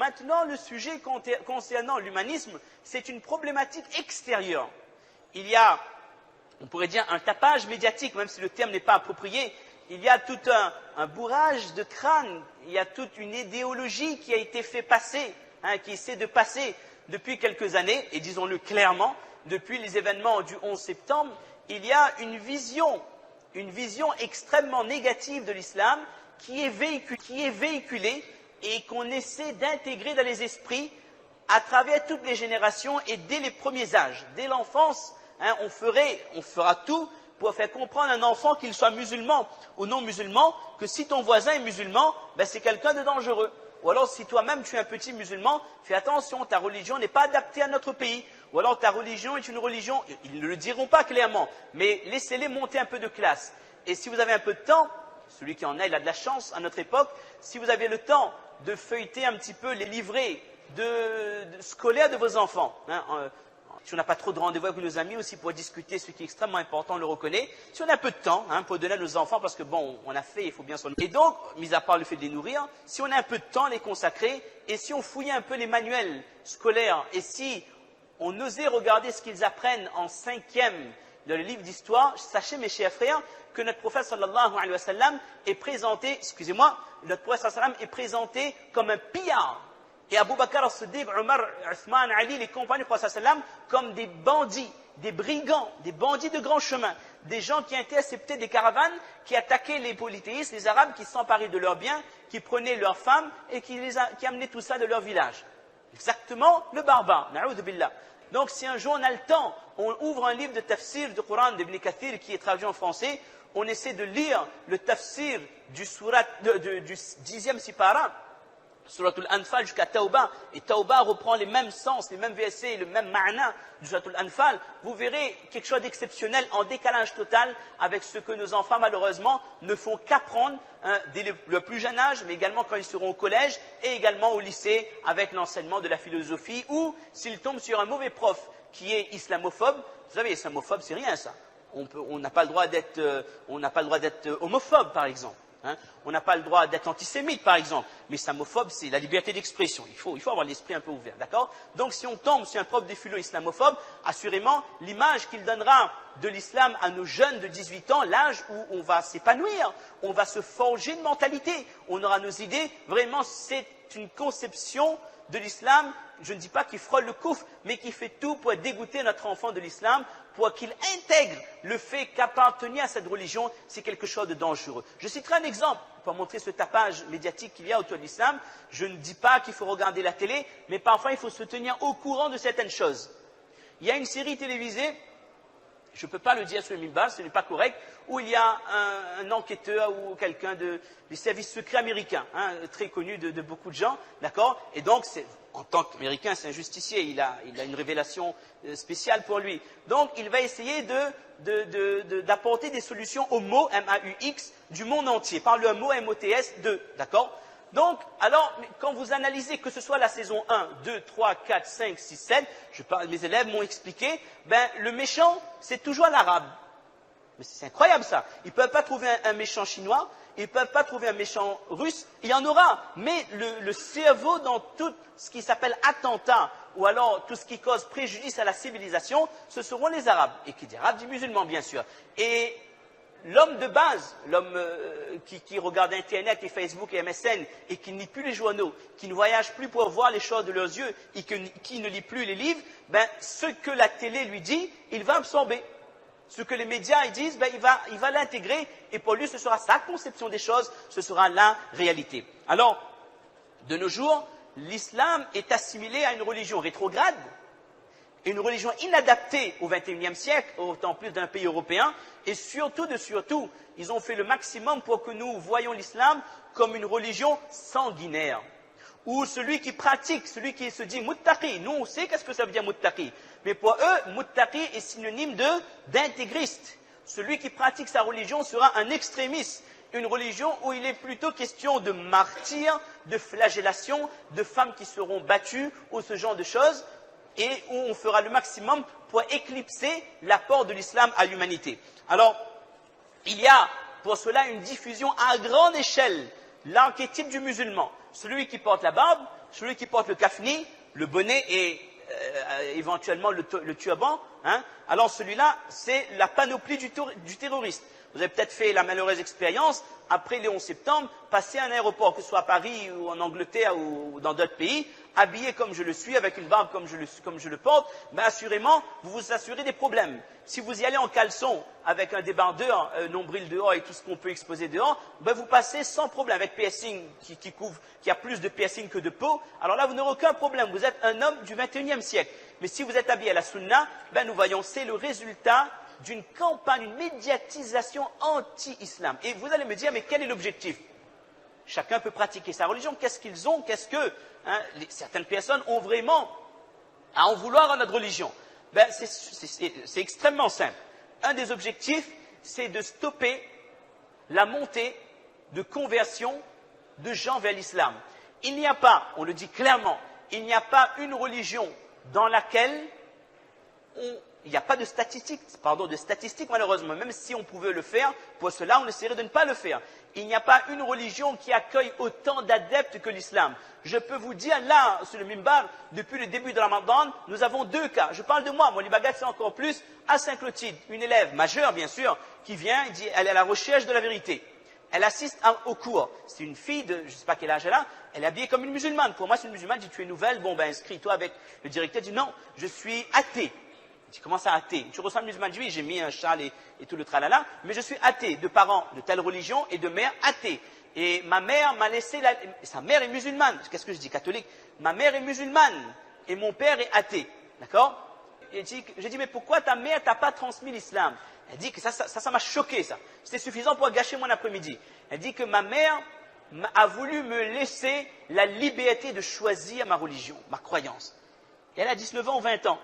Maintenant, le sujet concernant l'humanisme, c'est une problématique extérieure. Il y a, on pourrait dire, un tapage médiatique, même si le terme n'est pas approprié. Il y a tout un bourrage de crâne, il y a toute une idéologie qui a été fait passer, qui essaie de passer depuis quelques années, et disons-le clairement, depuis les événements du 11 septembre, il y a une vision extrêmement négative de l'islam qui est véhiculée et qu'on essaie d'intégrer dans les esprits à travers toutes les générations et dès les premiers âges. Dès l'enfance, on fera tout pour faire comprendre à un enfant, qu'il soit musulman ou non musulman, que si ton voisin est musulman, ben c'est quelqu'un de dangereux. Ou alors si toi-même tu es un petit musulman, fais attention, ta religion n'est pas adaptée à notre pays. Ou alors ta religion est une religion, ils ne le diront pas clairement, mais laissez-les monter un peu de classe. Et si vous avez un peu de temps, celui qui en a, il a de la chance à notre époque, si vous avez le temps de feuilleter un petit peu les livrets scolaires de vos enfants, si on n'a pas trop de rendez-vous avec nos amis aussi pour discuter, ce qui est extrêmement important, on le reconnaît. Si on a un peu de temps pour donner à nos enfants, parce que bon, on a fait, il faut bien s'en occuper. Et donc, mis à part le fait de les nourrir, si on a un peu de temps à les consacrer, et si on fouillait un peu les manuels scolaires, et si on osait regarder ce qu'ils apprennent en 5e dans le livre d'histoire, sachez mes chers frères, que notre prophète sallallahu alayhi wa sallam est présenté, notre prophète sallallahu alayhi wa sallam est présenté comme un pillard. Et Abu Bakr as-Siddiq, Omar, Uthman, Ali, les compagnons du prophète sallam, comme des bandits, des brigands, des bandits de grand chemin, des gens qui interceptaient des caravanes, qui attaquaient les polythéistes, les Arabes, qui s'emparaient de leurs biens, qui prenaient leurs femmes et qui amenaient tout ça de leur village. Exactement le barbare, na'oudhu billah. Donc si un jour on a le temps, on ouvre un livre de tafsir du Coran d'Ibn Kathir qui est traduit en français, on essaie de lire le tafsir du 10e sipara, Surat al-Anfal jusqu'à Tawbah, et Tawbah reprend les mêmes sens, les mêmes versets, le même ma'na du Surat al-Anfal, vous verrez quelque chose d'exceptionnel en décalage total avec ce que nos enfants malheureusement ne font qu'apprendre dès le plus jeune âge, mais également quand ils seront au collège et également au lycée avec l'enseignement de la philosophie, ou s'ils tombent sur un mauvais prof qui est islamophobe. Vous savez, islamophobe c'est rien ça. On n'a pas le droit d'être homophobe par exemple. On n'a pas le droit d'être antisémite, par exemple. Mais islamophobe, c'est la liberté d'expression. Il faut avoir l'esprit un peu ouvert, d'accord? Donc, si on tombe sur un prof de philo islamophobe, assurément, l'image qu'il donnera de l'islam à nos jeunes de 18 ans, l'âge où on va s'épanouir, on va se forger une mentalité, on aura nos idées. Vraiment, c'est une conception de l'islam, je ne dis pas qu'il frôle le coufre, mais qui fait tout pour dégoûter notre enfant de l'islam, pour qu'il intègre le fait qu'appartenir à cette religion, c'est quelque chose de dangereux. Je citerai un exemple pour montrer ce tapage médiatique qu'il y a autour de l'islam. Je ne dis pas qu'il faut regarder la télé, mais parfois il faut se tenir au courant de certaines choses. Il y a une série télévisée, je ne peux pas le dire sur le minbar, ce n'est pas correct, où il y a un enquêteur ou quelqu'un du service secret américain, très connu de beaucoup de gens, d'accord? Et donc, en tant qu'Américain, c'est un justicier, il a une révélation spéciale pour lui. Donc, il va essayer d'apporter des solutions au mot, M-A-U-X, du monde entier, par le mot M-O-T-S, d'accord? Donc, alors, quand vous analysez que ce soit la saison 1, 2, 3, 4, 5, 6, 7, mes élèves m'ont expliqué, le méchant, c'est toujours l'arabe. Mais c'est incroyable ça. Ils ne peuvent pas trouver un méchant chinois, ils ne peuvent pas trouver un méchant russe, il y en aura. Mais le cerveau dans tout ce qui s'appelle attentat, ou alors tout ce qui cause préjudice à la civilisation, ce seront les Arabes. Et qui dit arabe dit musulman, bien sûr. Et l'homme de base, l'homme qui regarde Internet et Facebook et MSN, et qui ne lit plus les journaux, qui ne voyage plus pour voir les choses de leurs yeux, et qui ne lit plus les livres, ce que la télé lui dit, il va absorber. Ce que les médias disent, il va l'intégrer, et pour lui, ce sera sa conception des choses, ce sera la réalité. Alors, de nos jours, l'islam est assimilé à une religion rétrograde, une religion inadaptée au XXIe siècle, autant plus d'un pays européen, et surtout, ils ont fait le maximum pour que nous voyions l'islam comme une religion sanguinaire. Ou celui qui pratique, celui qui se dit muttaqi. Nous, on sait qu'est-ce que ça veut dire muttaqi. Mais pour eux, muttaqi est synonyme d'intégriste. Celui qui pratique sa religion sera un extrémiste. Une religion où il est plutôt question de martyrs, de flagellation, de femmes qui seront battues, ou ce genre de choses, et où on fera le maximum pour éclipser l'apport de l'islam à l'humanité. Alors, il y a pour cela une diffusion à grande échelle, l'archétype du musulman. Celui qui porte la barbe, celui qui porte le kafni, le bonnet et éventuellement le turban, hein, alors celui-là, c'est la panoplie du terroriste. Vous avez peut-être fait la malheureuse expérience, après le 11 septembre, passer à un aéroport, que ce soit à Paris ou en Angleterre ou dans d'autres pays, habillé comme je le suis, avec une barbe comme je le porte, ben assurément, vous vous assurez des problèmes. Si vous y allez en caleçon, avec un débardeur, nombril dehors et tout ce qu'on peut exposer dehors, ben vous passez sans problème, avec piercing qui a plus de piercing que de peau, alors là, vous n'aurez aucun problème. Vous êtes un homme du 21e siècle. Mais si vous êtes habillé à la sunna, ben nous voyons, c'est le résultat d'une campagne, une médiatisation anti-islam. Et vous allez me dire, mais quel est l'objectif? Chacun peut pratiquer sa religion. Qu'est-ce qu'ils ont? Qu'est-ce que certaines personnes ont vraiment à en vouloir à notre religion? Ben, c'est extrêmement simple. Un des objectifs, c'est de stopper la montée de conversion de gens vers l'islam. Il n'y a pas, on le dit clairement, il n'y a pas une religion dans laquelle il n'y a pas de statistiques malheureusement, même si on pouvait le faire, pour cela on essaierait de ne pas le faire. Il n'y a pas une religion qui accueille autant d'adeptes que l'islam. Je peux vous dire là, sur le mimbar, depuis le début de Ramadan, nous avons 2 cas. Je parle de moi, mon Libagat c'est encore plus, à Saint-Clotilde, une élève majeure bien sûr, qui vient, dit, elle est à la recherche de la vérité. Elle assiste au cours. C'est une fille de, je ne sais pas quel âge elle est habillée comme une musulmane. Pour moi c'est une musulmane, dit tu es nouvelle, bon ben inscris-toi avec le directeur, dit non, je suis athée. Tu commences à athée. Tu ressembles à musulman, oui, j'ai mis un châle et tout le tralala, mais je suis athée, de parents de telle religion et de mère athée. Et ma mère m'a laissé, sa mère est musulmane, qu'est-ce que je dis, catholique? Ma mère est musulmane et mon père est athée, d'accord? J'ai dit, mais pourquoi ta mère t'a pas transmis l'islam? Elle dit que ça m'a choqué, ça. C'était suffisant pour gâcher mon après-midi. Elle dit que ma mère a voulu me laisser la liberté de choisir ma religion, ma croyance. Et elle a 19 ans ou 20 ans,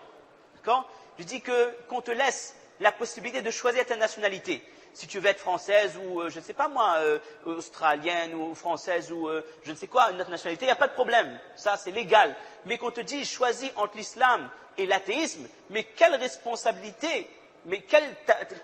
d'accord? Je dis qu'on te laisse la possibilité de choisir ta nationalité. Si tu veux être française ou, je ne sais pas moi, australienne ou française ou je ne sais quoi, une autre nationalité, il n'y a pas de problème. Ça, c'est légal. Mais qu'on te dise choisis entre l'islam et l'athéisme, mais quelle responsabilité, mais quel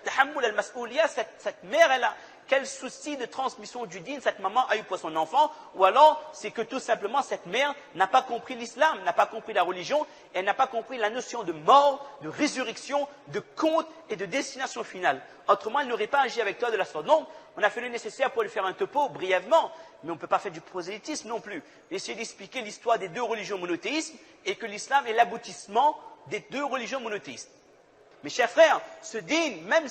tahammul al-mas'ouliya cette mère, elle a, quel souci de transmission du dîn cette maman a eu pour son enfant, ou alors c'est que tout simplement cette mère n'a pas compris l'islam, n'a pas compris la religion, et elle n'a pas compris la notion de mort, de résurrection, de compte et de destination finale. Autrement, elle n'aurait pas agi avec toi de la sorte. Non, on a fait le nécessaire pour lui faire un topo brièvement, mais on ne peut pas faire du prosélytisme non plus. Essayer d'expliquer l'histoire des 2 religions monothéistes et que l'islam est l'aboutissement des 2 religions monothéistes. Mes chers frères, ce dîn, même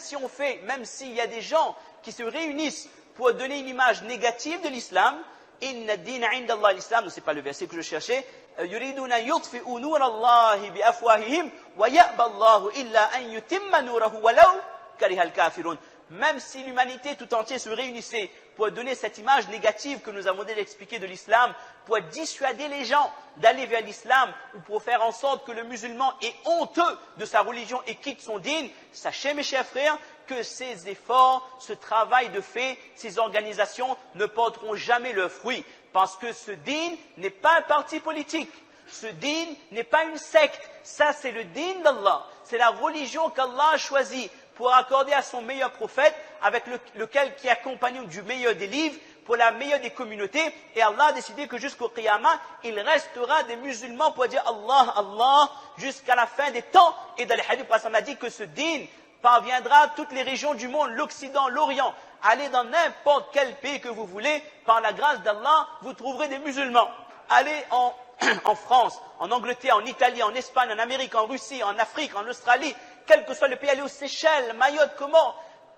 s'il y a des gens qui se réunissent pour donner une image négative de l'islam, inna dina inda Allah l'islam, ce n'est pas le verset que je cherchais, yuriduna yutfi'u nur Allah bi afwahihim wa ya'ba Allah illa an yutimma nurahu walau kariha al-kafirun. Même si l'humanité tout entière se réunissait pour donner cette image négative que nous avons déjà expliquée de l'islam, pour dissuader les gens d'aller vers l'islam ou pour faire en sorte que le musulman est honteux de sa religion et quitte son dîn, sachez mes chers frères que ces efforts, ce travail de fait, ces organisations ne porteront jamais leurs fruits parce que ce dîn n'est pas un parti politique. Ce dîn n'est pas une secte. Ça, c'est le dîn d'Allah. C'est la religion qu'Allah a choisie pour accorder à son meilleur prophète, avec lequel qui accompagne du meilleur des livres, pour la meilleure des communautés. Et Allah a décidé que jusqu'au Qiyamah, il restera des musulmans pour dire Allah, Allah, jusqu'à la fin des temps. Et dans les hadiths, on a dit que ce dîn parviendra à toutes les régions du monde, l'Occident, l'Orient. Allez dans n'importe quel pays que vous voulez, par la grâce d'Allah, vous trouverez des musulmans. Allez en France, en Angleterre, en Italie, en Espagne, en Amérique, en Russie, en Afrique, en Australie, quel que soit le pays, allez aux Seychelles, Mayotte, comment?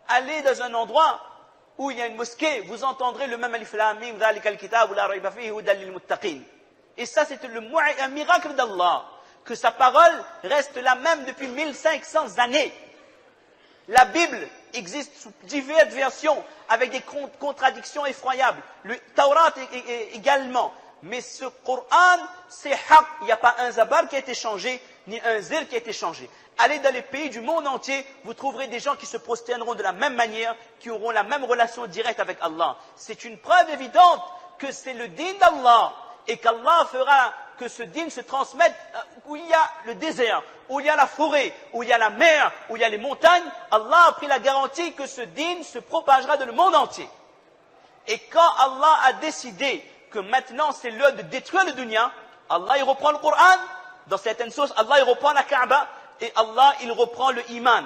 Allez dans un endroit où il y a une mosquée, vous entendrez le même alif lam mim, dhalika al-kitab la rayba fihi hudan lil muttaqin. Et ça, c'est un miracle d'Allah, que sa parole reste la même depuis 1500 années. La Bible existe sous diverses versions, avec des contradictions effroyables. Le Taurat également. Mais ce Coran, c'est haq. Il n'y a pas un zabar qui a été changé, ni un zir qui a été changé. Allez dans les pays du monde entier, vous trouverez des gens qui se prosterneront de la même manière, qui auront la même relation directe avec Allah. C'est une preuve évidente que c'est le dîn d'Allah et qu'Allah fera que ce dîn se transmette où il y a le désert, où il y a la forêt, où il y a la mer, où il y a les montagnes. Allah a pris la garantie que ce dîn se propagera dans le monde entier. Et quand Allah a décidé que maintenant c'est l'heure de détruire le dunya, Allah, il reprend le Coran. Dans certaines sources, Allah, il reprend la Kaaba. Et Allah, il reprend le iman.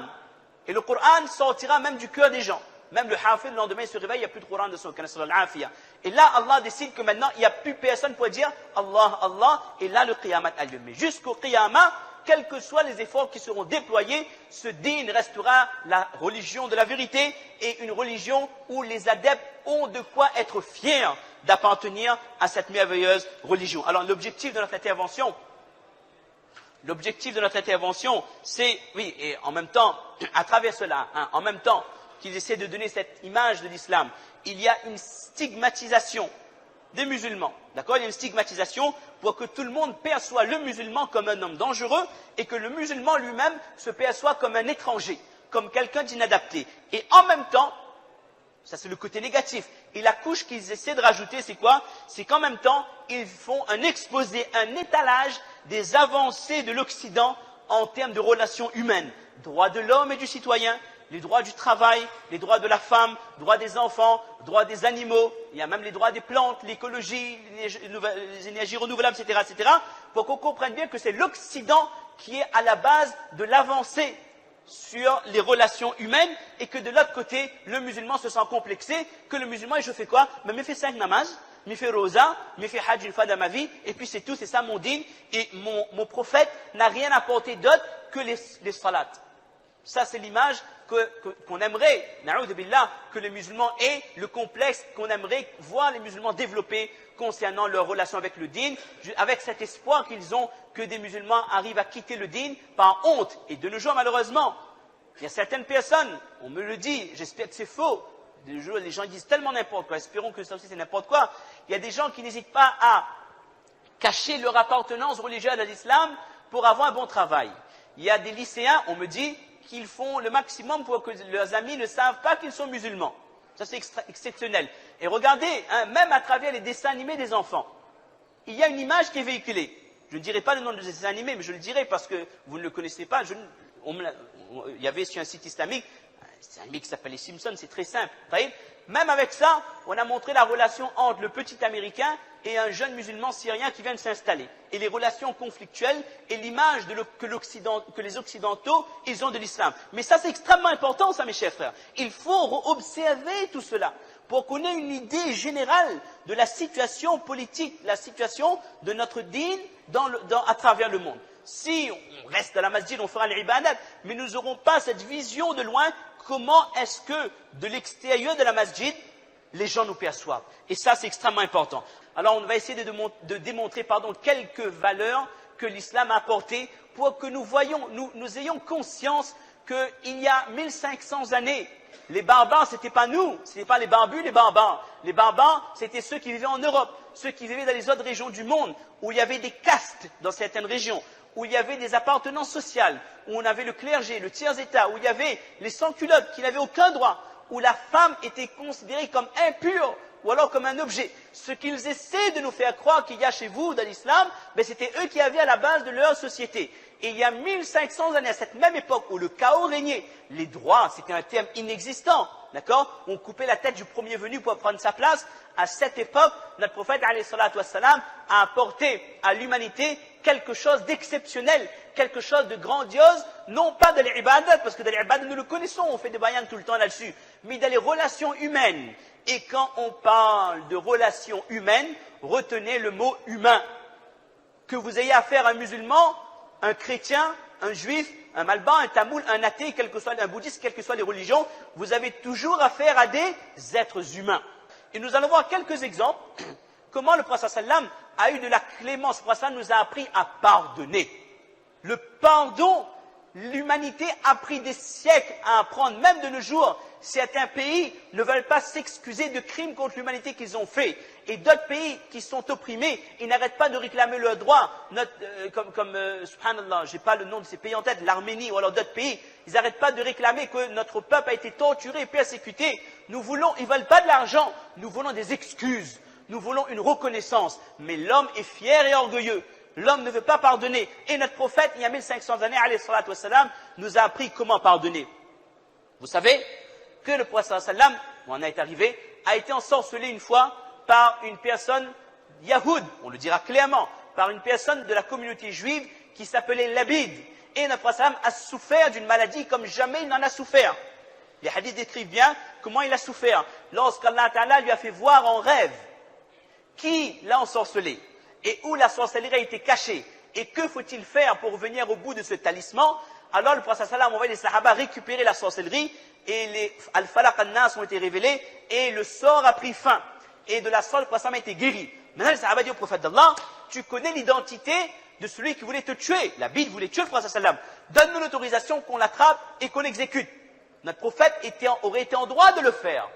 Et le Coran sortira même du cœur des gens. Même le hafid, le lendemain, il se réveille, il n'y a plus de Coran de son cœur. Et là, Allah décide que maintenant, il n'y a plus personne pour dire Allah, Allah. Et là, le Qiyamah a lieu. Mais jusqu'au Qiyamah, quels que soient les efforts qui seront déployés, ce din restera la religion de la vérité et une religion où les adeptes ont de quoi être fiers d'appartenir à cette merveilleuse religion. Alors, l'objectif de notre intervention, c'est, oui, et en même temps, à travers cela, en même temps qu'ils essaient de donner cette image de l'islam, il y a une stigmatisation des musulmans. D'accord? Il y a une stigmatisation pour que tout le monde perçoit le musulman comme un homme dangereux et que le musulman lui-même se perçoit comme un étranger, comme quelqu'un d'inadapté. Et en même temps, ça c'est le côté négatif. Et la couche qu'ils essaient de rajouter, c'est quoi? C'est qu'en même temps, ils font un exposé, un étalage des avancées de l'Occident en termes de relations humaines. Droits de l'homme et du citoyen, les droits du travail, les droits de la femme, droits des enfants, droits des animaux, il y a même les droits des plantes, l'écologie, les énergies renouvelables, etc., etc., pour qu'on comprenne bien que c'est l'Occident qui est à la base de l'avancée sur les relations humaines et que de l'autre côté, le musulman se sent complexé, que le musulman, il fait quoi? Mais il fait 5 namazes, il fait rosa, il fait hajj une fois dans ma vie, et puis c'est tout, c'est ça mon din, et mon prophète n'a rien apporté d'autre que les salats. Ça, c'est l'image qu'on aimerait, na'oudhu billah, que les musulmans aient, le complexe qu'on aimerait voir les musulmans développer concernant leur relation avec le din, avec cet espoir qu'ils ont que des musulmans arrivent à quitter le din par honte. Et de nos jours, malheureusement, il y a certaines personnes, on me le dit, j'espère que c'est faux, de nos jours, les gens disent tellement n'importe quoi, espérons que ça aussi c'est n'importe quoi. Il y a des gens qui n'hésitent pas à cacher leur appartenance religieuse à l'islam pour avoir un bon travail. Il y a des lycéens, on me dit, qu'ils font le maximum pour que leurs amis ne savent pas qu'ils sont musulmans. Ça, c'est exceptionnel. Et regardez, hein, même à travers les dessins animés des enfants, il y a une image qui est véhiculée. Je ne dirai pas le nom de dessin animé, mais je le dirai parce que vous ne le connaissez pas. Il y avait sur un site islamique, un animé qui s'appelle Les Simpsons, c'est très simple. Même avec ça, on a montré la relation entre le petit Américain et un jeune musulman syrien qui vient de s'installer. Et les relations conflictuelles et l'image que les Occidentaux, ils ont de l'islam. Mais ça, c'est extrêmement important, ça, mes chers frères. Il faut observer tout cela pour qu'on ait une idée générale de la situation politique, la situation de notre din à travers le monde. Si on reste à la masjid, on fera l'ibadat, mais nous n'aurons pas cette vision de loin, comment est-ce que de l'extérieur de la masjid, les gens nous perçoivent. Et ça, c'est extrêmement important. Alors, on va essayer de démontrer quelques valeurs que l'islam a apportées pour que nous ayons conscience qu'il y a 1500 années, les barbares, ce n'était pas nous, ce n'était pas les barbus, les barbares. Les barbares, c'était ceux qui vivaient en Europe, ceux qui vivaient dans les autres régions du monde, où il y avait des castes dans certaines régions, où il y avait des appartenances sociales, où on avait le clergé, le tiers-état, où il y avait les sans-culottes qui n'avaient aucun droit, où la femme était considérée comme impure ou alors comme un objet. Ce qu'ils essaient de nous faire croire qu'il y a chez vous dans l'islam, c'était eux qui avaient à la base de leur société. Et il y a 1500 années, à cette même époque où le chaos régnait, les droits, c'était un terme inexistant, d'accord? On coupait la tête du premier venu pour prendre sa place. À cette époque, notre prophète, alayhi salatu wassalam, a apporté à l'humanité quelque chose d'exceptionnel, quelque chose de grandiose, non pas de l'ibadat, parce que dans l'ibadat, nous le connaissons, on fait des bayans tout le temps là-dessus, mais dans les relations humaines. Et quand on parle de relations humaines, retenez le mot humain. Que vous ayez affaire à un musulman, un chrétien, un juif, un malban, un tamoul, un athée, un bouddhiste, quelles que soient les religions, vous avez toujours affaire à des êtres humains. Et nous allons voir quelques exemples, comment le prophète sallam a eu de la clémence. Le prophète nous a appris à pardonner. Le pardon, l'humanité a pris des siècles à apprendre, même de nos jours. Certains pays ne veulent pas s'excuser de crimes contre l'humanité qu'ils ont faits. Et d'autres pays qui sont opprimés, ils n'arrêtent pas de réclamer leurs droits. Subhanallah, je n'ai pas le nom de ces pays en tête, l'Arménie ou alors d'autres pays, ils n'arrêtent pas de réclamer que notre peuple a été torturé, persécuté. Ils ne veulent pas de l'argent, nous voulons des excuses, nous voulons une reconnaissance. Mais l'homme est fier et orgueilleux. L'homme ne veut pas pardonner. Et notre prophète, il y a 1500 années, alayhi salatu wassalam, nous a appris comment pardonner. Vous savez que le prophète sallam, où on est arrivé, a été ensorcelé une fois par une personne yahoud, on le dira clairement, par une personne de la communauté juive qui s'appelait Labid. Et notre prophète a souffert d'une maladie comme jamais il n'en a souffert. Les hadiths décrivent bien comment il a souffert. Lorsqu'Allah Ta'ala lui a fait voir en rêve qui l'a ensorcelé et où la sorcellerie a été cachée et que faut-il faire pour venir au bout de ce talisman, alors le prophète a envoyé les sahaba récupérer la sorcellerie et les al-falaq al-nas ont été révélés et le sort a pris fin. Et de la sorte, le prophète a été guéri. Maintenant, les sahaba dit au prophète d'Allah, tu connais l'identité de celui qui voulait te tuer. La Bible voulait tuer le prophète sallam. Donne-nous l'autorisation qu'on l'attrape et qu'on l'exécute. Notre prophète aurait été en droit de le faire.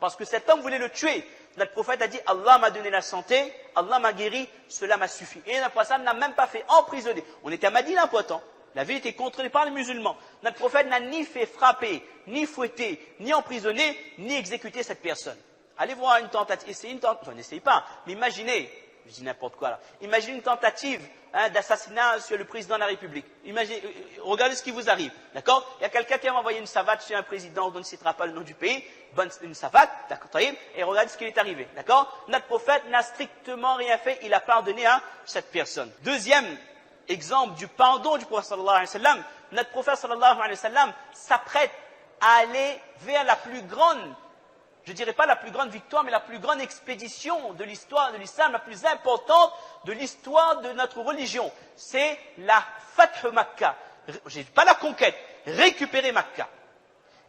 Parce que cet homme voulait le tuer. Notre prophète a dit, Allah m'a donné la santé, Allah m'a guéri, cela m'a suffi. Et notre prophète n'a même pas fait emprisonner. On était à Madina un temps. La ville était contrôlée par les musulmans. Notre prophète n'a ni fait frapper, ni fouetter, ni emprisonner, ni exécuter cette personne. Allez voir une tentative, essayez une tentative, enfin n'essayez pas, mais imaginez, je dis n'importe quoi là, imaginez une tentative d'assassinat sur le président de la République. Imaginez, regardez ce qui vous arrive, d'accord? Il y a quelqu'un qui va envoyer une savate chez un président dont on ne citera pas le nom du pays, une savate, d'accord, et regardez ce qui est arrivé, d'accord? Notre prophète n'a strictement rien fait, il a pardonné à cette personne. Deuxième exemple du pardon du prophète sallallahu alayhi wa sallam, notre prophète sallallahu alayhi wa sallam s'apprête à aller vers la plus grande, je ne dirais pas la plus grande victoire, mais la plus grande expédition de l'histoire de l'islam, la plus importante de l'histoire de notre religion. C'est la Fath Makkah. Pas la conquête, récupérer Makkah.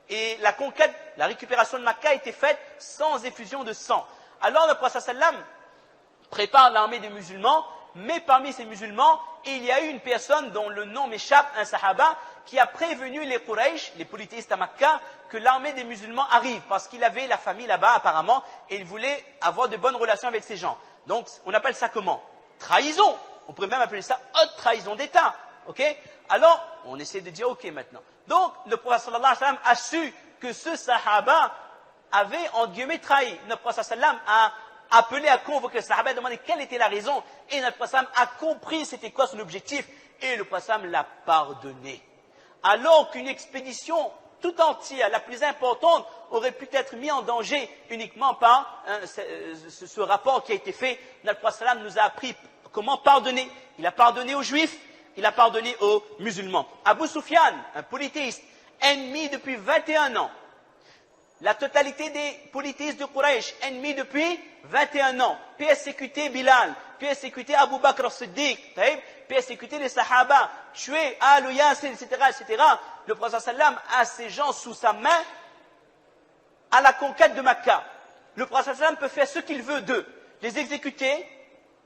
Et la conquête, la récupération de Makkah a été faite sans effusion de sang. Alors le prophète sallam prépare l'armée des musulmans, mais parmi ces musulmans, il y a eu une personne dont le nom m'échappe, un sahaba, qui a prévenu les Quraysh, les polythéistes à Makkah, que l'armée des musulmans arrive, parce qu'il avait la famille là-bas apparemment, et il voulait avoir de bonnes relations avec ces gens. Donc, on appelle ça comment? Trahison. On pourrait même appeler ça haute trahison d'État. Ok? Alors, on essaie de dire ok maintenant. Donc, le prophète sallallahu alayhi wa sallam a su que ce sahaba avait, en guillemets, trahi. Le prophète sallallahu alayhi wa sallam a appelé à convoquer le sahaba, a demandé quelle était la raison, et notre prophète sallallahu alayhi wa sallam a compris c'était quoi son objectif, et le prophète sallallahu alayhi wa sallam l'a pardonné. Alors qu'une expédition tout entière, la plus importante, aurait pu être mise en danger uniquement par ce rapport qui a été fait. Notre prophète sallam nous a appris comment pardonner. Il a pardonné aux juifs, il a pardonné aux musulmans. Abu Sufyan, un polythéiste, ennemi depuis 21 ans. La totalité des polythéistes de Quraysh, ennemis depuis 21 ans. Persécuté Bilal, persécuté Abu Bakr as-Siddiq, persécuter les Sahaba, tuer Al-Yasir, etc., etc. Le prophète sallam a ces gens sous sa main à la conquête de Makkah. Le prophète sallam peut faire ce qu'il veut d'eux, les exécuter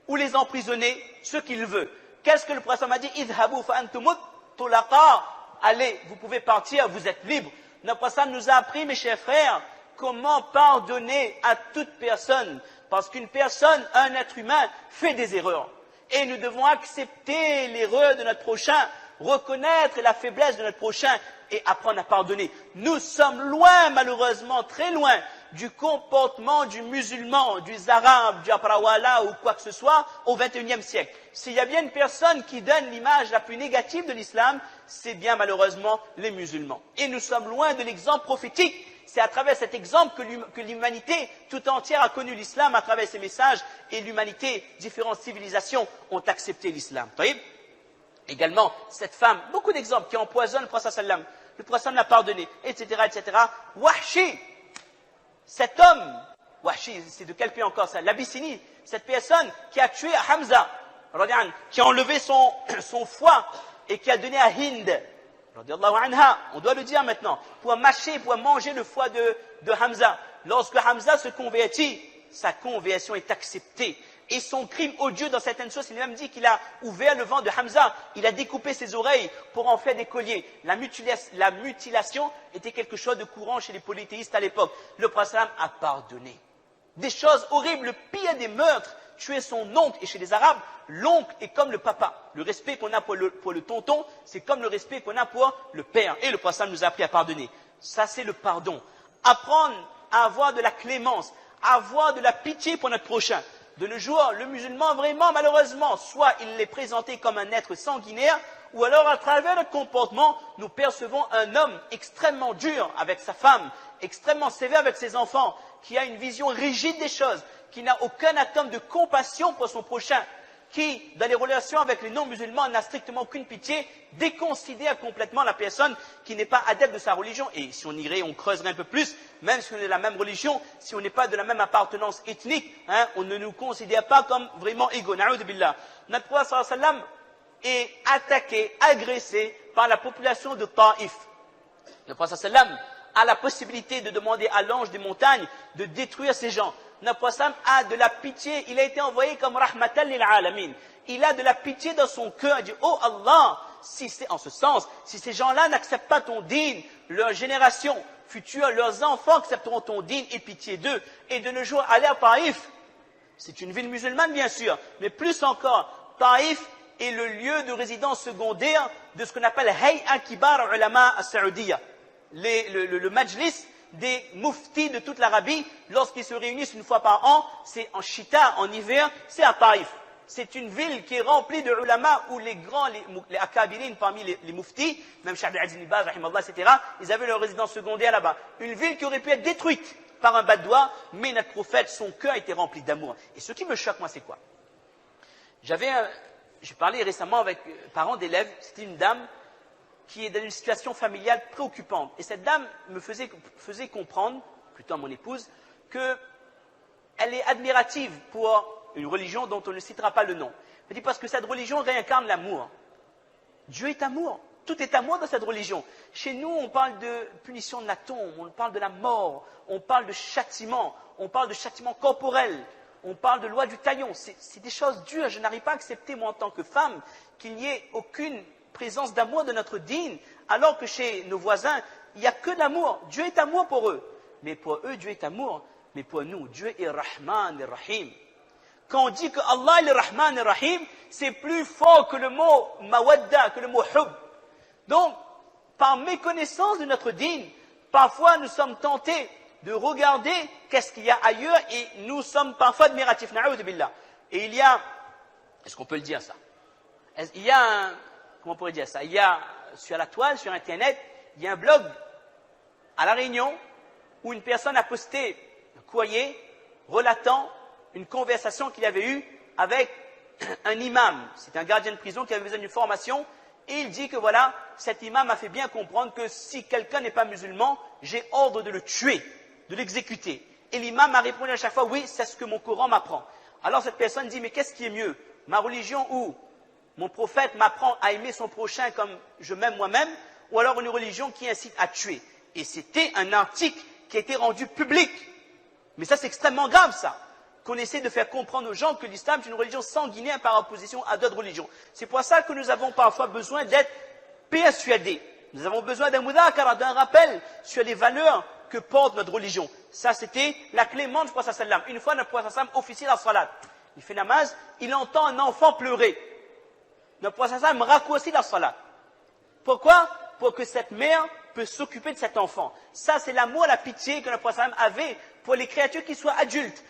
ou les emprisonner, ce qu'il veut. Qu'est-ce que le prophète sallam a dit? Idhabu fa antumut tulaqa. Allez, vous pouvez partir, vous êtes libres. Le prophète sallam nous a appris, mes chers frères, comment pardonner à toute personne. Parce qu'une personne, un être humain, fait des erreurs. Et nous devons accepter l'erreur de notre prochain, reconnaître la faiblesse de notre prochain et apprendre à pardonner. Nous sommes loin, malheureusement, très loin du comportement du musulman, du arabe, du aprawala ou quoi que ce soit au XXIe siècle. S'il y a bien une personne qui donne l'image la plus négative de l'islam, c'est bien malheureusement les musulmans. Et nous sommes loin de l'exemple prophétique. C'est à travers cet exemple que l'humanité tout entière a connu l'islam, à travers ses messages, et l'humanité, différentes civilisations ont accepté l'islam. Également, cette femme, beaucoup d'exemples qui empoisonnent le prophète sallam. Le prophète sallam l'a pardonné, etc., etc. Wahshi, cet homme, Wahshi, c'est de quel pays encore ça? L'Abyssinie, cette personne qui a tué Hamza, qui a enlevé son foie et qui a donné à Hind, on doit le dire maintenant, pour mâcher, pour manger le foie de Hamza. Lorsque Hamza se convertit, sa conversion est acceptée. Et son crime odieux dans certaines choses, il a même dit qu'il a ouvert le ventre de Hamza, il a découpé ses oreilles pour en faire des colliers. La mutilation était quelque chose de courant chez les polythéistes à l'époque. Le prophète a pardonné. Des choses horribles, le pire des meurtres, tuer son oncle. Et chez les Arabes, l'oncle est comme le papa. Le respect qu'on a pour le tonton, c'est comme le respect qu'on a pour le père. Et le prophète nous a appris à pardonner. Ça, c'est le pardon. Apprendre à avoir de la clémence, à avoir de la pitié pour notre prochain. De nos jours, le musulman, vraiment, malheureusement, soit il est présenté comme un être sanguinaire, ou alors à travers notre comportement, nous percevons un homme extrêmement dur avec sa femme, extrêmement sévère avec ses enfants, qui a une vision rigide des choses, qui n'a aucun atome de compassion pour son prochain, qui, dans les relations avec les non-musulmans, n'a strictement aucune pitié, déconsidère complètement la personne qui n'est pas adepte de sa religion. Et si on irait, on creuserait un peu plus, même si on est de la même religion, si on n'est pas de la même appartenance ethnique, on ne nous considère pas comme vraiment égaux. Na'oudhu billah. Notre prophète sallallahu alayhi wa sallam est attaqué, agressé par la population de Taïf. Le prophète sallallahu alayhi wa sallam a la possibilité de demander à l'ange des montagnes de détruire ces gens. Notre prophète a de la pitié, il a été envoyé comme rahmatan lil alamin. Il a de la pitié dans son cœur, il dit, oh Allah, si c'est en ce sens, si ces gens-là n'acceptent pas ton dîn, leur génération future, leurs enfants accepteront ton dîn et pitié d'eux. Et de nos jours, aller à Taïf, c'est une ville musulmane bien sûr, mais plus encore, Taïf est le lieu de résidence secondaire de ce qu'on appelle Hay'a Kibar Ulama as-Saoudiya. Le majlis des muftis de toute l'Arabie, lorsqu'ils se réunissent une fois par an, c'est en Chita, en hiver, c'est à Taïf. C'est une ville qui est remplie de ulama où les grands, les akabirines parmi les muftis, même Cheikh Abdel Aziz Ibn Baz, rahimahullah, etc., ils avaient leur résidence secondaire là-bas. Une ville qui aurait pu être détruite par un badoua, mais notre prophète, son cœur était rempli d'amour. Et ce qui me choque, moi, c'est quoi? J'ai parlé récemment avec parents d'élèves, c'était une dame qui est dans une situation familiale préoccupante. Et cette dame me faisait comprendre, plutôt à mon épouse, qu'elle est admirative pour une religion dont on ne citera pas le nom. Elle dit parce que cette religion réincarne l'amour. Dieu est amour. Tout est amour dans cette religion. Chez nous, on parle de punition de la tombe, on parle de la mort, on parle de châtiment corporel, on parle de loi du talion. C'est des choses dures. Je n'arrive pas à accepter, moi, en tant que femme, qu'il n'y ait aucune présence d'amour de notre dîn, alors que chez nos voisins, il n'y a que de l'amour. Dieu est amour pour eux. Mais pour eux, Dieu est amour. Mais pour nous, Dieu est Rahman et Rahim. Quand on dit que Allah est Rahman et Rahim, c'est plus fort que le mot mawadda, que le mot hub. Donc, par méconnaissance de notre dîn, parfois nous sommes tentés de regarder qu'est-ce qu'il y a ailleurs et nous sommes parfois admiratifs. Na'oudhu billah. Et il y a, est-ce qu'on peut le dire ça? Il y a comment on pourrait dire ça? Il y a, sur la toile, sur Internet, il y a un blog à La Réunion où une personne a posté un courrier relatant une conversation qu'il avait eue avec un imam. C'est un gardien de prison qui avait besoin d'une formation. Et il dit que voilà, cet imam m'a fait bien comprendre que si quelqu'un n'est pas musulman, j'ai ordre de le tuer, de l'exécuter. Et l'imam m'a répondu à chaque fois, oui, c'est ce que mon Coran m'apprend. Alors cette personne dit, mais qu'est-ce qui est mieux? Ma religion ou mon prophète m'apprend à aimer son prochain comme je m'aime moi-même, ou alors une religion qui incite à tuer. Et c'était un article qui a été rendu public. Mais ça, c'est extrêmement grave, ça. Qu'on essaie de faire comprendre aux gens que l'islam est une religion sanguinaire par opposition à d'autres religions. C'est pour ça que nous avons parfois besoin d'être persuadés. Nous avons besoin d'un mudhakara, d'un rappel sur les valeurs que porte notre religion. Ça, c'était la clémence du prophète sallam. Une fois, le prophète sallam officie la salat. Il fait namaz, il entend un enfant pleurer. Le prophète sallam raccourcit la salat. Pourquoi? Pour que cette mère puisse s'occuper de cet enfant. Ça, c'est l'amour, la pitié que le prophète sallam avait pour les créatures qui soient adultes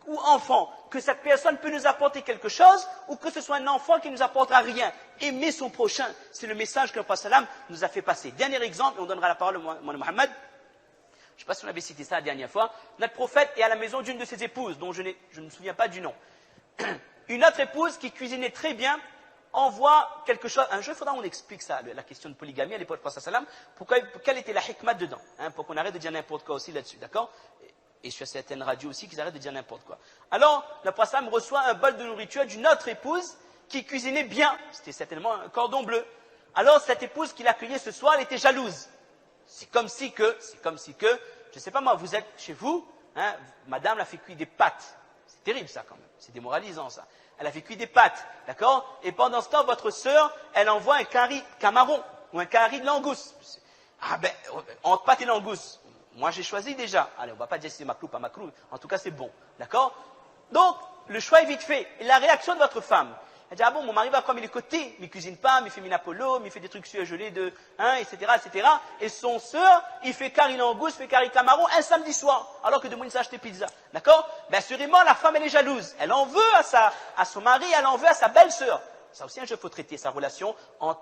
ou enfants, que cette personne peut nous apporter quelque chose, ou que ce soit un enfant qui ne nous apportera rien. Aimer son prochain, c'est le message que le prophète sallam nous a fait passer. Dernier exemple, et on donnera la parole à Mohammed. Je ne sais pas si on avait cité ça la dernière fois. Notre prophète est à la maison d'une de ses épouses, dont je ne me souviens pas du nom. Une autre épouse qui cuisinait très bien, envoie quelque chose. Un jour, il faudra qu'on explique ça, la question de polygamie à l'époque du prophète sallam, quelle était la hikmah dedans, pour qu'on arrête de dire n'importe quoi aussi là-dessus, d'accord? Et sur certaines radios aussi, qu'ils arrêtent de dire n'importe quoi. Alors, le prophète sallam reçoit un bol de nourriture d'une autre épouse qui cuisinait bien. C'était certainement un cordon bleu. Alors, cette épouse qui l'accueillait ce soir, elle était jalouse. C'est comme si que, je ne sais pas moi, vous êtes chez vous, madame l'a fait cuire des pâtes. C'est terrible ça quand même, c'est démoralisant ça. Elle a fait cuire des pâtes, d'accord? Et pendant ce temps, votre sœur, elle envoie un curry camaron ou un curry de langouste. Ah ben, entre pâtes et langouste. Moi, j'ai choisi déjà. Allez, on ne va pas dire si c'est maclou, pas maclou. En tout cas, c'est bon. D'accord? Donc, le choix est vite fait. Et la réaction de votre femme, elle dit, ah bon, mon mari va comme il est côté. Il ne cuisine pas, mais il fait minapolo, mais il fait des trucs surgelés de, etc., etc. Et son sœur, il fait curry langouste, fait curry camaron un samedi soir. Alors que de moi, il s'est acheté pizza. D'accord? Ben, assurément, la femme, elle est jalouse. Elle en veut à son mari, elle en veut à sa belle-sœur. Ça aussi, un jeu, il faut traiter sa relation entre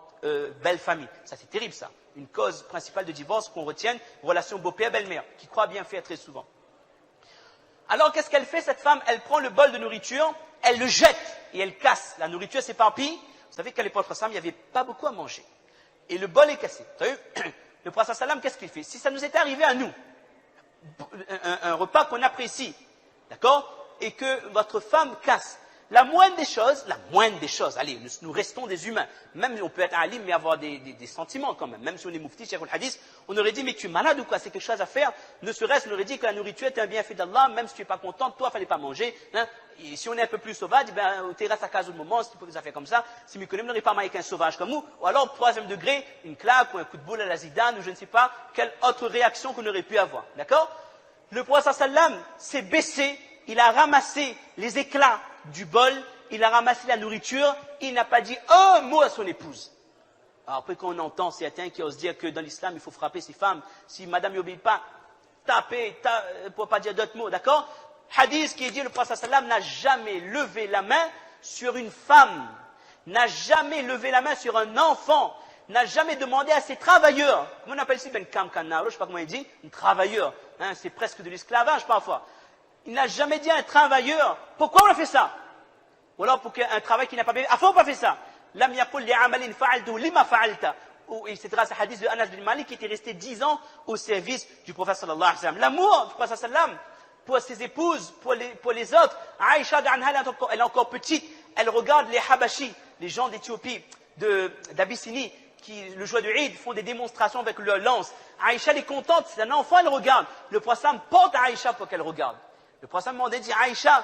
belle famille. Ça, c'est terrible, ça. Une cause principale de divorce qu'on retienne, relation beau-père-belle-mère, qui croit bien faire très souvent. Alors, qu'est-ce qu'elle fait, cette femme? Elle prend le bol de nourriture, elle le jette. et elle casse. La nourriture s'éparpille. Vous savez qu'à l'époque, il n'y avait pas beaucoup à manger. Et le bol est cassé. Vous savez, le prophète sallam, qu'est-ce qu'il fait? Si ça nous était arrivé à nous, un repas qu'on apprécie, d'accord, et que votre femme casse, la moindre des choses, allez, nous restons des humains, même on peut être alim mais avoir des sentiments quand même si on est mufti, cheikh al-hadith, on aurait dit mais tu es malade ou quoi, c'est quelque chose à faire, ne serait-ce, on aurait dit que la nourriture est un bienfait d'Allah, même si tu n'es pas content, toi, il ne fallait pas manger, hein. Et si on est un peu plus sauvage, ben, tu restes à casa au moment, si tu peux faire comme ça, si nous n'aurait pas mal avec un sauvage comme nous, ou alors, troisième degré, une claque ou un coup de boule à la Zidane, ou je ne sais pas, quelle autre réaction qu'on aurait pu avoir, d'accord? Le prophète sallam s'est baissé, il a ramassé les éclats du bol, il a ramassé la nourriture, il n'a pas dit un mot à son épouse. Alors après qu'on entend certains qui osent dire que dans l'islam il faut frapper ses femmes, si madame n'obéit pas, taper, pour pas dire d'autres mots, d'accord? Hadith qui est dit, le prophète sallam n'a jamais levé la main sur une femme, n'a jamais levé la main sur un enfant, n'a jamais demandé à ses travailleurs, comment on appelle ici, ben kamkanaro, je ne sais pas comment il dit, un travailleur, hein, c'est presque de l'esclavage parfois. Il n'a jamais dit à un travailleur, pourquoi on a fait ça? Ou alors pour un travail qui n'a pas bien, pourquoi on n'a pas fait ça? Lam yaqul li'amalin fa'altu lima fa'alta. Etc. C'est le hadith de Anas bin Malik qui était resté 10 ans au service du prophète sallallahu alayhi wa sallam. L'amour du prophète sallallahu alayhi wa sallam pour ses épouses, pour les autres. Aïcha, elle est encore petite, elle regarde les Habashis, les gens d'Éthiopie, d'Abyssinie, qui, le jour du Eid, font des démonstrations avec leur lance. Aïcha, elle est contente, c'est un enfant, elle regarde. Le prophète porte Aïcha pour qu'elle regarde. Le prophète m'a dit, Aïcha,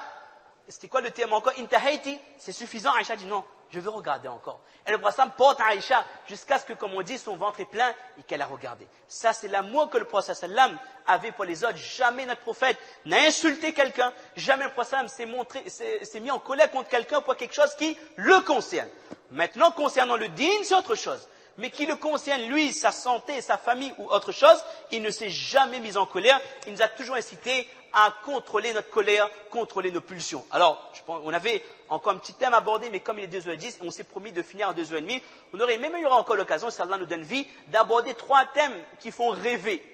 c'était quoi le terme encore? Intahaiti, c'est suffisant. Aïcha dit non, je veux regarder encore. Et le prophète porte Aïcha jusqu'à ce que, comme on dit, son ventre est plein et qu'elle a regardé. Ça, c'est l'amour que le prophète sallam avait pour les autres. Jamais notre prophète n'a insulté quelqu'un. Jamais le prophète s'est mis en colère contre quelqu'un pour quelque chose qui le concerne. Maintenant, concernant le dîn, c'est autre chose. Mais qui le concerne, lui, sa santé, sa famille ou autre chose, il ne s'est jamais mis en colère. Il nous a toujours incité à contrôler notre colère, contrôler nos pulsions. Alors, on avait encore un petit thème abordé, mais comme il est 2h10, on s'est promis de finir à 2h30, on aurait même, il y aura encore l'occasion, si Allah nous donne vie, d'aborder 3 thèmes qui font rêver.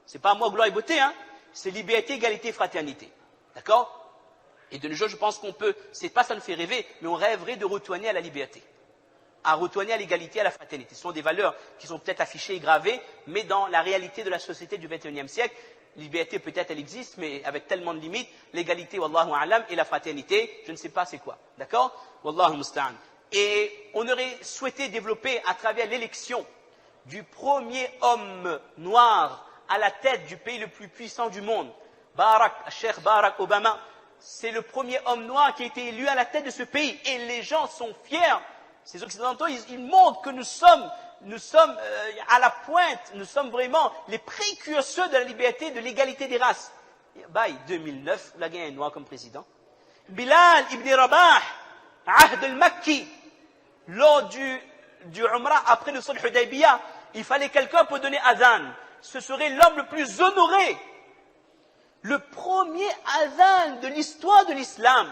C'est pas moi, gloire et beauté, hein. C'est liberté, égalité, fraternité. D'accord? Et de nos jours, je pense qu'on peut, c'est pas ça nous fait rêver, mais on rêverait de retourner à la liberté, à retourner à l'égalité, à la fraternité. Ce sont des valeurs qui sont peut-être affichées et gravées, mais dans la réalité de la société du XXIe siècle, liberté peut-être elle existe, mais avec tellement de limites, l'égalité, wallahu a'lam, et la fraternité, je ne sais pas c'est quoi. D'accord? Wallahu musta'an. Et on aurait souhaité développer à travers l'élection du premier homme noir à la tête du pays le plus puissant du monde, Cheikh Barack Obama, c'est le premier homme noir qui a été élu à la tête de ce pays, et les gens sont fiers. Ces Occidentaux, ils montrent que nous sommes à la pointe, nous sommes vraiment les précurseurs de la liberté, de l'égalité des races. Baï, 2009, la gagné un noir comme président. Bilal ibn Rabah, Ahd al-Makki, lors du Umrah, après le Sulh Hudaybiyah, il fallait quelqu'un pour donner adhan. Ce serait l'homme le plus honoré. Le premier adhan de l'histoire de l'islam.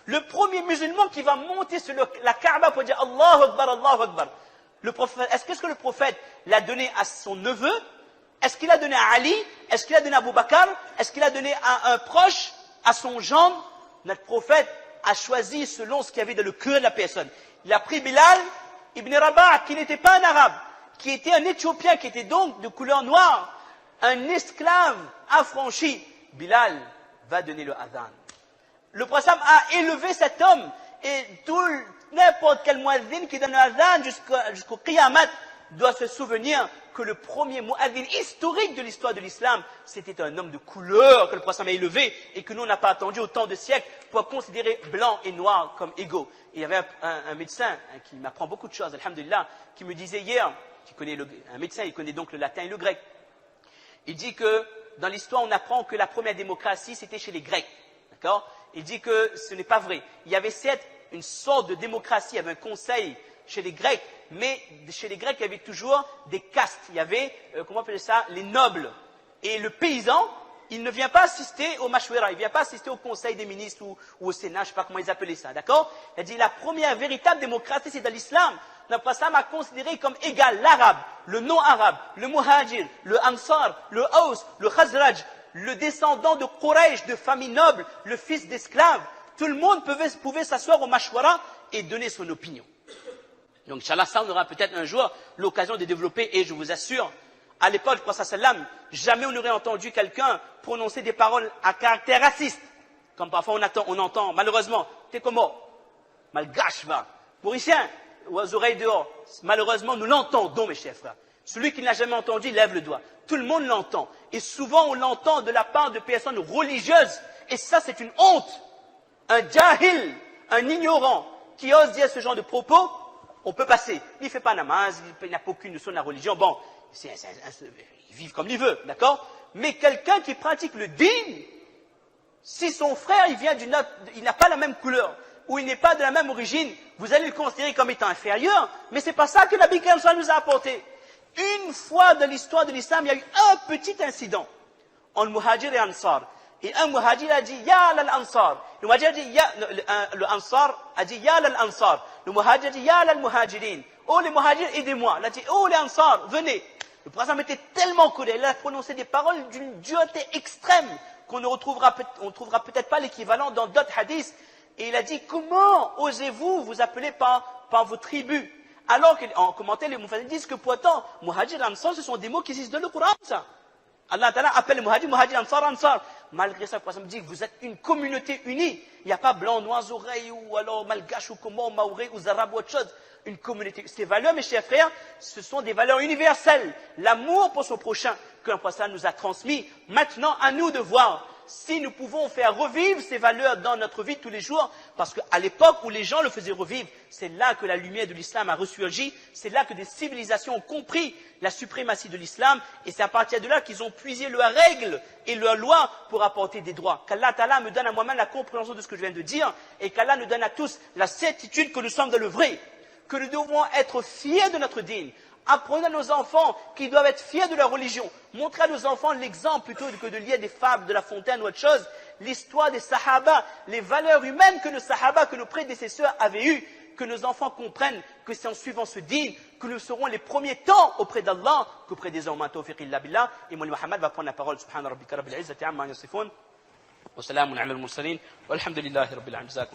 Le premier musulman qui va monter sur la Kaaba pour dire Allahu Akbar, Allahu Akbar. Est-ce que le prophète l'a donné à son neveu? Est-ce qu'il l'a donné à Ali? Est-ce qu'il l'a donné à Abu Bakr? Est-ce qu'il l'a donné à un proche? À son gendre? Notre prophète a choisi selon ce qu'il y avait dans le cœur de la personne. Il a pris Bilal ibn Rabah, qui n'était pas un arabe, qui était un Éthiopien, qui était donc de couleur noire, un esclave affranchi. Bilal va donner le adhan. Le prophète a élevé cet homme, et n'importe quel muazzin qui donne le adhan jusqu'au Qiyamat doit se souvenir que le premier muazzin historique de l'histoire de l'islam, c'était un homme de couleur que le prophète a élevé, et que nous, on n'a pas attendu autant de siècles pour considérer blanc et noir comme égaux. Et il y avait un médecin qui m'apprend beaucoup de choses, alhamdulillah, qui me disait hier, un médecin, il connaît donc le latin et le grec. Il dit que dans l'histoire, on apprend que la première démocratie, c'était chez les Grecs. D'accord? Il dit que ce n'est pas vrai. Il y avait certes une sorte de démocratie, il y avait un conseil chez les Grecs, mais chez les Grecs, il y avait toujours des castes. Il y avait, comment on appelle ça, les nobles. Et le paysan, il ne vient pas assister au mashwara, il ne vient pas assister au conseil des ministres ou au Sénat, je ne sais pas comment ils appelaient ça, d'accord? Il a dit la première véritable démocratie, c'est dans l'islam. Le prophète a considéré comme égal l'arabe, le non-arabe, le muhajir, le ansar, le haus, le khazraj, le descendant de Quraysh, de famille noble, le fils d'esclave. Tout le monde pouvait s'asseoir au mashwara et donner son opinion. Donc, Inch'Allah, ça, on aura peut-être un jour l'occasion de développer, et je vous assure, à l'époque, prophète sallam, jamais on n'aurait entendu quelqu'un prononcer des paroles à caractère raciste. Comme parfois on entend, malheureusement, t'es comment? Malgache, va. Mauricien, aux oreilles dehors. Malheureusement, nous l'entendons, mes chers frères. Celui qui ne l'a jamais entendu, lève le doigt. Tout le monde l'entend. Et souvent, on l'entend de la part de personnes religieuses. Et ça, c'est une honte. Un jahil, un ignorant, qui ose dire ce genre de propos, on peut passer. Il ne fait pas namaz, il n'a aucune notion de la religion. Bon, il vit comme il veut, d'accord? Mais quelqu'un qui pratique le din, si son frère, il n'a pas la même couleur, ou il n'est pas de la même origine, vous allez le considérer comme étant inférieur, mais c'est pas ça que Nabi Karim nous a apporté. Une fois dans l'histoire de l'islam, il y a eu un petit incident entre Muhajir et Ansar. Et un Muhajir a dit, Ya lal-Ansar. Le Muhajir a dit, le Ansar a dit, Ya lal-Ansar. Le Muhajir a dit, Ya lal-Muhajirin. Oh les Muhajirs, aidez-moi. Il a dit, oh les Ansar, venez. Le prophète était tellement colère, il a prononcé des paroles d'une dureté extrême, qu'on ne trouvera peut-être pas l'équivalent dans d'autres hadiths. Et il a dit, comment osez-vous vous appeler par vos tribus? Alors qu'en commentaire, les Mufassirs disent que pourtant, Muhajir et Ansar, ce sont des mots qui existent dans le Coran, ça. Allah Ta'ala appelle Muhajir, Muhajir, Ansar, Ansar. Malgré ça, le prophète dit que vous êtes une communauté unie. Il n'y a pas blanc, noir, oreille, ou alors malgache, ou comment, maoré, ou zarab, ou autre chose. Une communauté. Ces valeurs, mes chers frères, ce sont des valeurs universelles. L'amour pour son prochain qu'un prophète nous a transmis. Maintenant, à nous de voir si nous pouvons faire revivre ces valeurs dans notre vie de tous les jours, parce qu'à l'époque où les gens le faisaient revivre, c'est là que la lumière de l'islam a ressurgi, c'est là que des civilisations ont compris la suprématie de l'islam, et c'est à partir de là qu'ils ont puisé leurs règles et leurs lois pour apporter des droits. Qu'Allah Ta'ala me donne à moi-même la compréhension de ce que je viens de dire, et qu'Allah nous donne à tous la certitude que nous sommes dans le vrai, que nous devons être fiers de notre dîne. Apprenez à nos enfants qu'ils doivent être fiers de leur religion. Montrez à nos enfants l'exemple plutôt que de lire des fables de La Fontaine ou autre chose. L'histoire des Sahaba, les valeurs humaines que nos Sahaba, que nos prédécesseurs avaient eues. Que nos enfants comprennent que c'est en suivant ce dîn que nous serons les premiers temps auprès d'Allah qu'auprès des hommes. Tawfiq illa billah. Et Mouli Mohammed va prendre la parole. Subhana rabbika rabbil izzati amma yasifun. Wa salamun ala al-mursalin. Walhamdulillahi rabbil alamin.